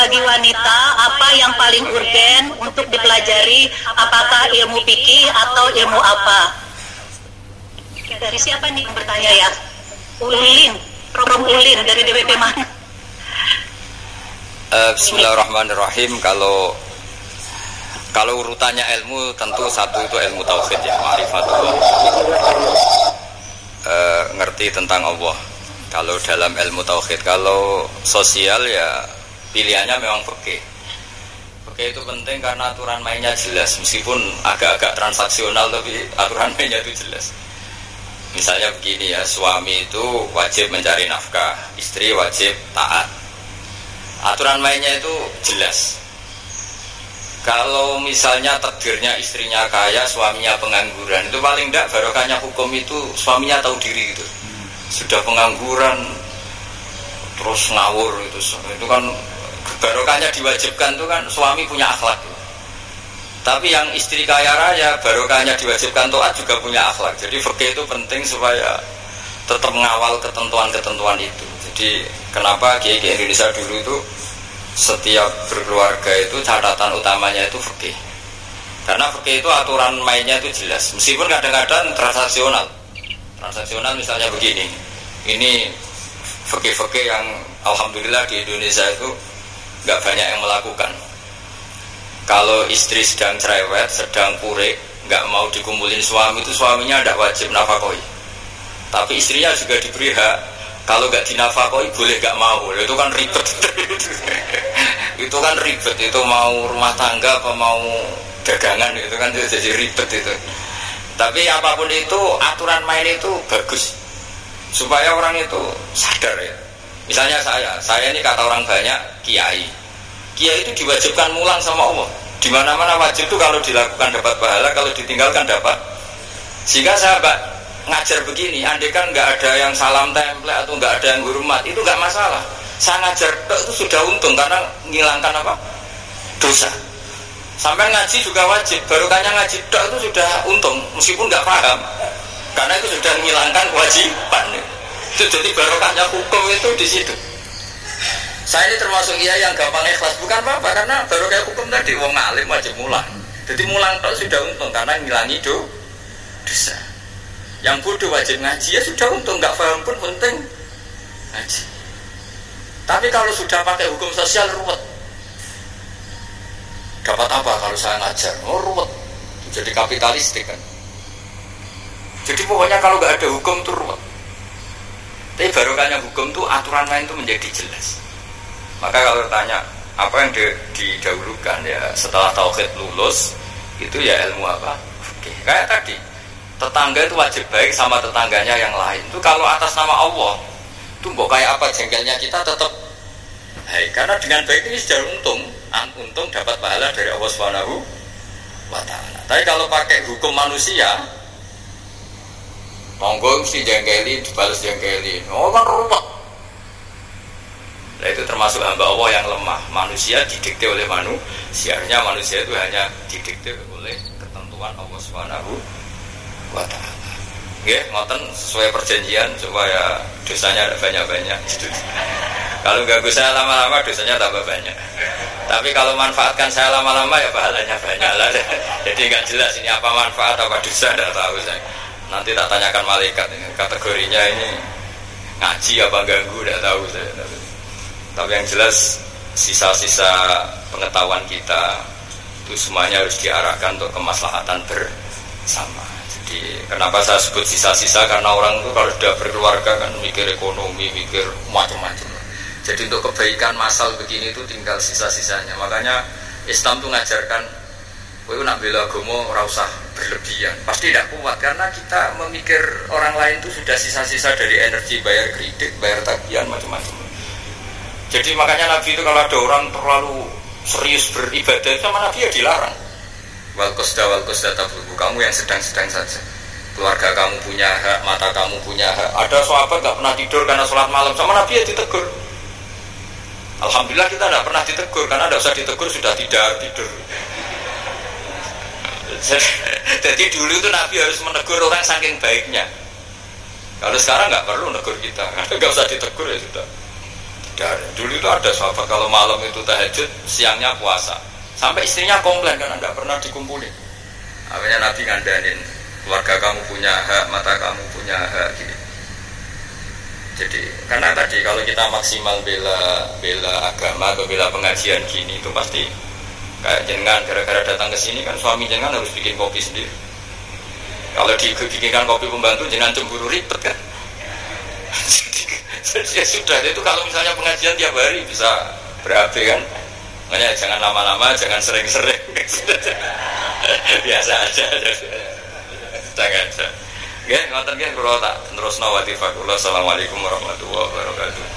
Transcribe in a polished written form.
bagi wanita apa yang paling urgen untuk dipelajari, apakah ilmu fikih atau ilmu apa? Dari siapa nih yang bertanya ya? Ulin, Rom Ulin dari DWP mana? Bismillahirrahmanirrahim. Kalau urutannya ilmu, tentu satu itu ilmu tauhid ya, ma'rifatullah, ngerti tentang Allah. Kalau dalam ilmu tauhid, kalau sosial ya pilihannya memang fikih. Fikih itu penting karena aturan mainnya jelas, meskipun agak-agak transaksional tapi aturan mainnya itu jelas. Misalnya begini ya, suami itu wajib mencari nafkah, istri wajib taat. Aturan mainnya itu jelas. Kalau misalnya takdirnya istrinya kaya, suaminya pengangguran, itu paling tidak barokahnya hukum itu suaminya tahu diri gitu. Sudah pengangguran terus ngawur itu kan barokahnya diwajibkan itu kan suami punya akhlak. Tapi yang istri kaya raya barokahnya diwajibkan taat juga punya akhlak. Jadi fikih itu penting supaya tetap mengawal ketentuan-ketentuan itu. Jadi kenapa kiai Indonesia dulu itu setiap berkeluarga itu catatan utamanya itu fikih. Karena fikih itu aturan mainnya itu jelas. Meskipun kadang-kadang transaksional. Transaksional misalnya begini. Ini fikih-fikih yang alhamdulillah di Indonesia itu nggak banyak yang melakukan. Kalau istri sedang cerewet, sedang purik, nggak mau dikumpulin suami, itu suaminya tidak wajib nafkahi. Tapi istrinya juga diberi hak. Kalau nggak dinafkahi boleh nggak mau. Itu kan ribet. Itu kan ribet. Itu mau rumah tangga apa mau dagangan itu kan jadi ribet itu. Tapi apapun itu aturan main itu bagus supaya orang itu sadar ya. Misalnya saya ini kata orang banyak kiai. Kiai itu diwajibkan mulang sama Allah. Di mana-mana wajib itu kalau dilakukan dapat pahala, kalau ditinggalkan dapat. Sehingga saya ngajar begini, andai kan nggak ada yang salam template atau nggak ada yang hormat, itu nggak masalah. Saya ngajar itu sudah untung karena menghilangkan apa? Dosa. Sampai ngaji juga wajib, barokahnya ngaji itu sudah untung, meskipun nggak paham. Karena itu sudah menghilangkan kewajiban. Itu jadi barokahnya hukum itu di situ. Saya ini termasuk dia yang gampang ikhlas, bukan apa-apa, karena baru kayak hukum tadi, wong alim wajib mulang. Jadi mulang itu sudah untung, karena ngilangi dosa. Yang bodoh wajib ngaji, ya sudah untung, nggak paham pun penting ngaji. Tapi kalau sudah pakai hukum sosial, ruwet. Dapat apa kalau saya ngajar? Oh ruwet, jadi kapitalistik kan. Jadi pokoknya kalau nggak ada hukum itu ruwet. Tapi barokahnya hukum itu aturan lain itu menjadi jelas. Maka kalau tanya apa yang didahulukan ya setelah tauhid lulus itu ya ilmu apa? Oke. Kayak tadi tetangga itu wajib baik sama tetangganya yang lain. Itu kalau atas nama Allah itu mbok kayak apa jengkelnya kita tetap baik. Karena dengan baik ini sudah untung dapat pahala dari Allah Subhanahu wa taala. Tapi kalau pakai hukum manusia monggo mesti jengkelin dibalas jengkelin. Oh kan ruwet. Nah, itu termasuk hamba Allah yang lemah. Manusia didikte oleh manusia. Manusia itu hanya didikte oleh ketentuan Allah Subhanahu wa taala. Nggih, ngoten sesuai perjanjian supaya dosanya ada banyak-banyak. Kalau ganggu saya lama-lama dosanya tambah banyak. Tapi kalau manfaatkan saya lama-lama ya pahalanya banyak lah. Jadi nggak jelas ini apa manfaat apa dosa, tidak tahu saya. Nanti tak tanyakan malaikat ini, kategorinya ini ngaji apa ganggu, tidak tahu saya. Tapi yang jelas sisa-sisa pengetahuan kita itu semuanya harus diarahkan untuk kemaslahatan bersama. Jadi kenapa saya sebut sisa-sisa, karena orang itu kalau sudah berkeluarga kan mikir ekonomi, mikir macam-macam. Jadi untuk kebaikan masal begini itu tinggal sisa-sisanya. Makanya Islam itu ngajarkan kowe nak bela agama ora usah berlebihan. Pasti tidak kuat karena kita memikir orang lain itu sudah sisa-sisa dari energi bayar kredit, bayar tagihan macam-macam. Jadi makanya Nabi itu kalau ada orang terlalu serius beribadah sama Nabi ya dilarang. Wal qasda tabuhu, kamu yang sedang-sedang saja. Keluarga kamu punya hak, mata kamu punya hak. Ada sahabat gak pernah tidur karena sholat malam, sama Nabi ya ditegur. Alhamdulillah kita tidak pernah ditegur, karena tidak usah ditegur sudah tidak tidur. Jadi dulu itu Nabi harus menegur orang saking baiknya. Kalau sekarang nggak perlu negur kita, nggak usah ditegur ya sudah. Dulu itu ada sahabat kalau malam itu tahajud, siangnya puasa. Sampai istrinya komplain karena nggak pernah dikumpulin. Akhirnya Nabi ngandanin, keluarga kamu punya hak, mata kamu punya hak gitu. Jadi karena tadi kalau kita maksimal bela agama atau bela pengajian gini itu pasti kayak jenengan gara-gara datang ke sini kan suami jenengan harus bikin kopi sendiri. Kalau dibikinkan kopi pembantu jenengan cemburu ribet kan. Jadi ya sudah itu kalau misalnya pengajian tiap hari bisa berabe kan. Makanya jangan lama-lama, jangan sering-sering. Biasa aja. Jangan aja. Nggih, ngoten nggih kula tak terusno wa tifaqullah. Assalamualaikum warahmatullahi wabarakatuh.